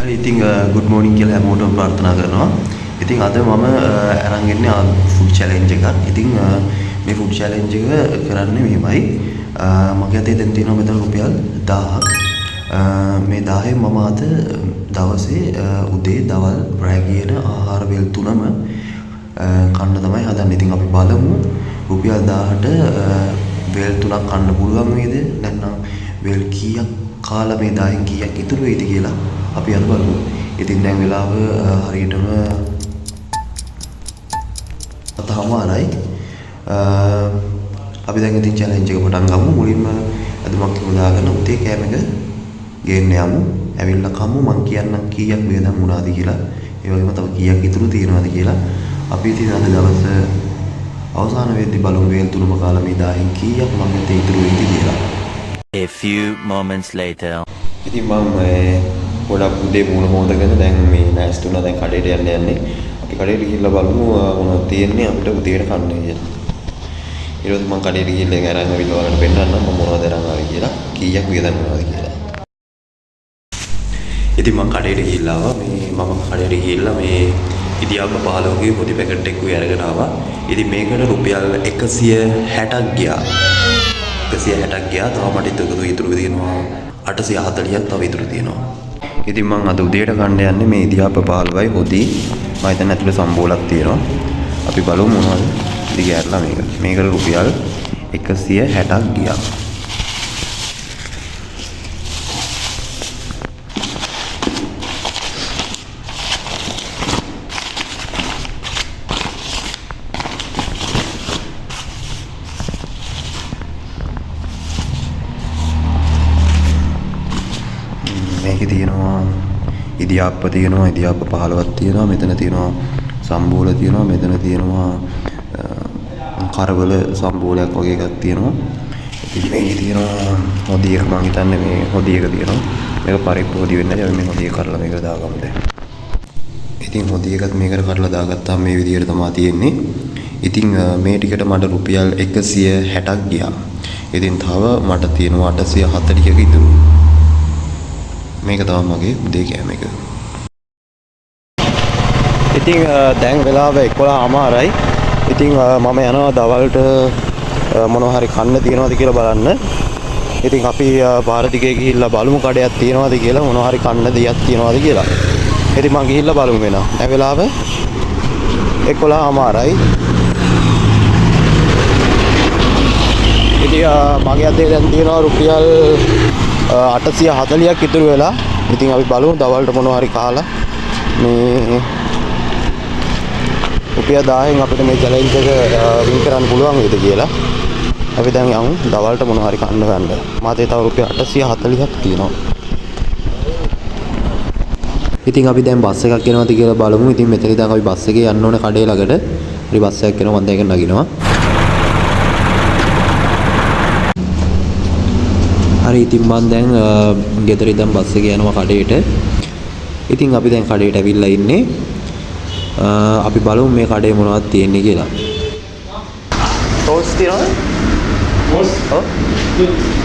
හරි ඉතින් good morning කියලා හැමෝටම ප්‍රාර්ථනා කරනවා. ඉතින් අද මම අරන් ඉන්නේ food challenge එකක්. ඉතින් මේ food challenge එක කරන්නේ මෙහෙමයි. මගේ අතේ දැන් තියෙනවා මෙතන රුපියල් 1000ක්. මේ 1000න් මම අද දවසේ උදේ දවල් රැ කියන ආහාර වේල් තුනම කන්න තමයි හදන්නේ. ඉතින් අපි බලමු රුපියල් 1000ට වේල් තුනක් කන්න පුළුවන් වේද? නැත්නම් වේල් කීයක් කාලා මේ 10න් කීයක් ඉතුරු වෙයිද කියලා අපි අද බලමු. ඉතින් දැන් වෙලාව හරියටම 7:00යි. අපි දැන් ඉතින් challenge එක පටන් ගමු. මුලින්ම අදමක් හොදාගෙන උදේ කෑම එක ගේන්න යමු. ඇවිල්ලා කමු මං කියන්නම් කීයක් වේදම් වුණාද කියලා. ඒ වගේම තව කීයක් ඉතුරු තියෙනවද කියලා. අපි ඉතින් අද දවස් අවසාන වෙද්දී බලමු වේල් තුනම කාලා මේ 10න් කීයක් මම හිතේ ඉතුරු වෙයිද කියලා. A few moments later. ඉතින් මම ගොඩක් උදේ මූණ හොදගෙන දැන් මේ නැස් තුන දැන් කඩේට යන්නේ. අපි කඩේට ගිහිල්ලා බලමු මොනවද තියෙන්නේ අපිට උදේට කන්න කියලා. ඊට පස්සේ මම කඩේට ගිහිල්ලා අරන් ආවිල්ලා ඔයාලට පෙන්නන්නම් මම මොනවද අරන් ආවේ කියලා. කීයක් වියදම් කරනවද කියලා. ඉතින් මම කඩේට ගිහිල්ලා ආවා. මම කඩේට ගිහිල්ලා මේ ඉදියාප්ප 15ගේ පොඩි පැකට් එකක් අරගෙන ආවා. ඉතින් මේකට රුපියල් 160ක් ගියා. 160ක් ගියා. තව මට ඉතුරු තියෙනවා 840ක් තව ඉතුරු තියෙනවා. ඉතින් මම අද උදේට කන්න යන්නේ මේ ඉදියාප්ප 15යි හොදි. මම හිතන්නේ ඇතුලේ සම්බෝලක් තියෙනවා. අපි බලමු මොනවද දිගෑරලා මේක. මේකට රුපියල් 160ක් ගියා. මේකේ තියෙනවා ඉදියාප්ප තියෙනවා ඉදියාප්ප 15ක් තියෙනවා මෙතන තියෙනවා සම්බෝල තියෙනවා මෙතන තියෙනවා කරවල සම්බෝලයක් වගේ එකක් තියෙනවා ඉතින් මේකේ තියෙනවා හොදි එක මම හිතන්නේ මේ හොදි එක තියෙනවා මේක පරිප්පු හොදි වෙන්නේ නැහැ මේ හොදි එක කරලා මේකට දාගමු දැන් ඉතින් හොදි එකත් මේකට කරලා දාගත්තාම මේ විදිහට තමයි තියෙන්නේ ඉතින් මේ ටිකට මට රුපියල් 160ක් ගියා ඉතින් තව මට තියෙනවා 840ක ඉතුරු මේක තමයි මගේ උදේ කෑම එක. ඉතින් දැන් වෙලාව 11:00යි. ඉතින් මම යනවා දවල්ට මොනවා හරි කන්න තියනවාද කියලා බලන්න. ඉතින් අපි පාර දිගේ ගිහිල්ලා බලමු කඩයක් තියනවාද කියලා මොනවා හරි කන්න දෙයක් තියනවාද කියලා. ඉතින් මම ගිහිල්ලා බලමු වෙනවා. දැන් වෙලාව 11:00යි. ඉතින් මගේ අතේ දැන් තියෙනවා රුපියල් 840ක් ඉතුරු වෙලා. ඉතින් අපි බලමු දවල්ට මොනවා හරි කාලා මේ රුපියල් 1000න් අපිට මේ චැලෙන්ජ් එක වින් කරන්න පුළුවන් වේද කියලා. අපි දැන් යමු දවල්ට මොනවා හරි කන්න ගන්න. මාතේ තව රුපියල් 840ක් තියෙනවා. ඉතින් අපි දැන් බස් එකක් එනවාද කියලා බලමු. ඉතින් මෙතන ඉඳන් අපි බස් එකේ යන්න ඕනේ කඩේ ළඟට. හරි බස් එකක් එනවා මම දැන් ඒක නගිනවා. හරි ඉතින් මම දැන් ගෙදර ඉඳන් බස් එකේ යනවා කඩේට. ඉතින් අපි දැන් කඩේට ඇවිල්ලා ඉන්නේ. අපි බලමු මේ කඩේ මොනවද තියෙන්නේ කියලා. රෝස් තියෙනවද? රෝස්? ඔව්.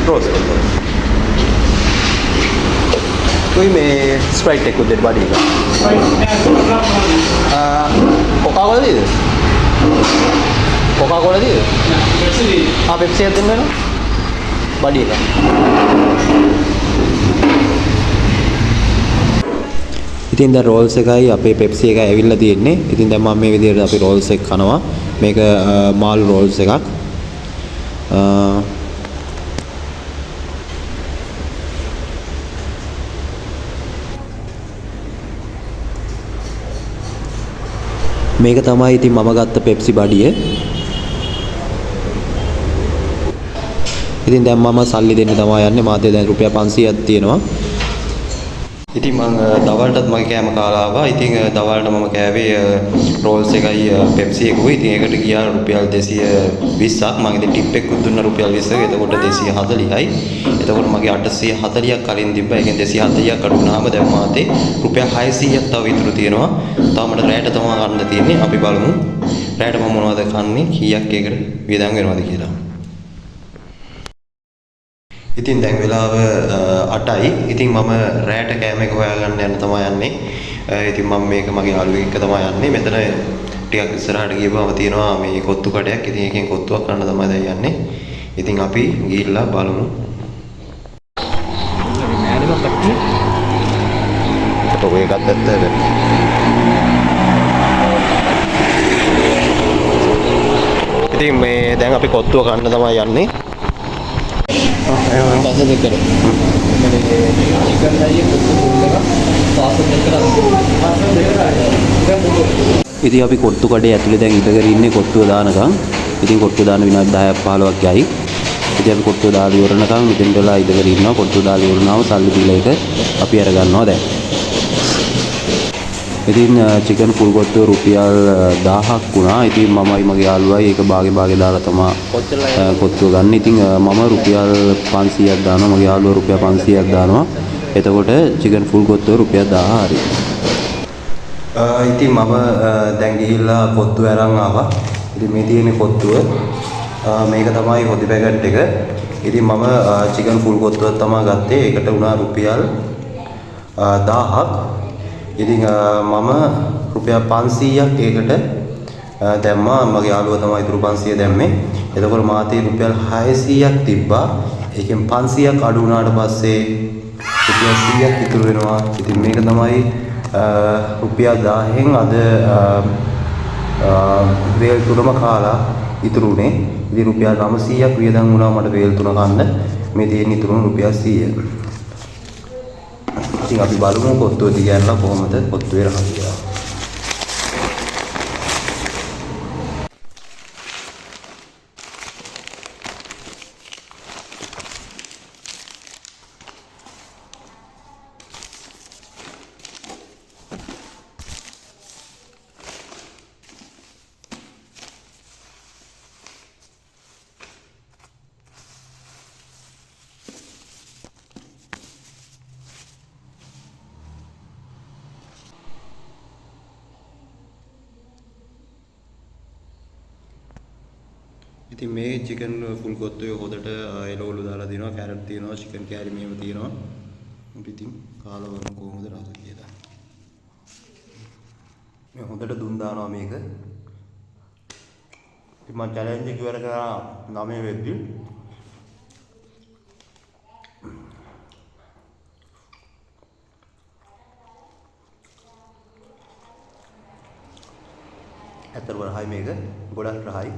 රෝස්. කොයි මේ ස්ප්‍රයිට් එකක් දෙන්න බඩේ එක. කොකාකෝලා දෙයිද? කොකාකෝලා දෙයිද? පෙප්සි එකක් දෙන්න වෙනවා. බඩේ එක. ඉතින් දැන් රෝල්ස් එකයි අපේ පෙප්සි එකයි ඇවිල්ලා තියෙන්නේ. ඉතින් දැන් මම මේ විදිහට අපි රෝල්ස් එක කනවා. මේක මාළු රෝල්ස් එකක්. මේක තමයි ඉතින් මම ගත්ත පෙප්සි බඩිය. ඉතින් දැන් මම සල්ලි දෙන්න තමයි යන්නේ. මාතේ දැන් රුපියල් 500ක් තියෙනවා. ඉතින් මම දවල්ටත් මගේ කෑම කාලා ආවා. ඉතින් දවල්ට මම කෑවේ රෝල්ස් එකයි පෙප්සි එකකුයි. ඉතින් ඒකට ගියා රුපියල් 220ක්. මම ඉතින් ටිප් එකකුත් දුන්නා රුපියල් 20ක. එතකොට 240යි. එතකොට මගේ 840ක් කලින් තිබ්බා. ඒකෙන් 240ක් අඩු වුණාම දැන් මාතේ රුපියල් 600ක් තව ඉතුරු තියෙනවා. තව මට රැයට තමයි ගන්න තියෙන්නේ. අපි බලමු රැයට මම මොනවද කන්නේ කීයක් ඒකට වියදම් වෙනවද කියලා. ඉතින් දැන් වෙලාව 8යි. ඉතින් මම රැට කෑම එක හොයාගන්න යන්න තමයි යන්නේ. ඉතින් මම මේක මගේ යාළුවෙක් එක්ක තමයි යන්නේ. මෙතන ටිකක් ඉස්සරහට ගිහපුවම තියෙනවා මේ කොත්තු කඩයක්. ඉතින් එකෙන් කොත්තුවක් ගන්න තමයි දැන් යන්නේ. ඉතින් අපි ගිහිල්ලා බලමු. ඔය එකත් ඇත්තද? ඉතින් මේ දැන් අපි කොත්තුව ගන්න තමයි යන්නේ. ඉතින් අපි කොත්තු කඩේ ඇතුලේ දැන් ඉඳගෙන ඉන්නේ කොත්තුව දානකම්. ඉතින් කොත්තුව දාන විනාඩි 10ක් 15ක් යයි. ඉතින් අපි කොත්තුව දාලා ඉවරනකම් මෙතෙන්ට වෙලා ඉඳගෙන ඉන්නවා. කොත්තුව දාලා ඉවරනම සල්ලි දීලා එක අපි අර ගන්නවා දැන්. ඉතින් චිකන් ෆුල් කොත්තුව රුපියල් 1000ක් වුණා. ඉතින් මමයි මගේ යාළුවයි ඒක භාගේ දාලා තමයි කොත්තුව ගන්න. ඉතින් මම රුපියල් 500ක් දානවා. මගේ යාළුවා රුපියල් 500ක් දානවා. එතකොට චිකන් ෆුල් කොත්තුව රුපියල් 1000 හරි. ඉතින් මම දැන් ගිහිල්ලා කොත්තුව අරන් ආවා. ඉතින් මේ තියෙන කොත්තුව මේක තමයි හොදි පැකට් එක. ඉතින් මම චිකන් ෆුල් කොත්තුවක් තමයි ගත්තේ. ඒකට වුණා රුපියල් 1000ක්. ඉතින් මම රුපියල් 500ක් ඒකට දැම්මා. මගේ යාළුවා තමයි ඉතුරු 500 දැම්මේ. එතකොට මාතේ රුපියල් 600ක් තිබ්බා. ඒකෙන් 500ක් අඩු වුණාට පස්සේ රුපියල් 100ක් ඉතුරු වෙනවා. ඉතින් මේක තමයි රුපියල් 1000න් අද වේල් තුනම කාලා ඉතුරු උනේ. ඉතින් රුපියල් 900ක් වියදම් වුණා මට වේල් තුන කන්න. මේ තියෙන ඉතුරු රුපියල් 100. ඉතින් අපි බලමු කොත්තුව දිගහැරලා කොහොමද කොත්තුවේ රහ කියලා. ඉතින් මේ චිකන් ෆුල් කොත්තුවේ හොදට එළවලු දාලා දෙනවා, කැරට් තියෙනවා, චිකන් කෑලි මෙහෙම තියෙනවා. අපි ඉතින් කාලා බලමු කොහොමද රස කියලා. මේ හොදට දුම් දානවා මේක. ඉතින් මම චැලෙන්ජ් එක ඉවර කරා 9 වෙද්දී. ඇත්තටම රහයි මේක. ගොඩක් රහයි.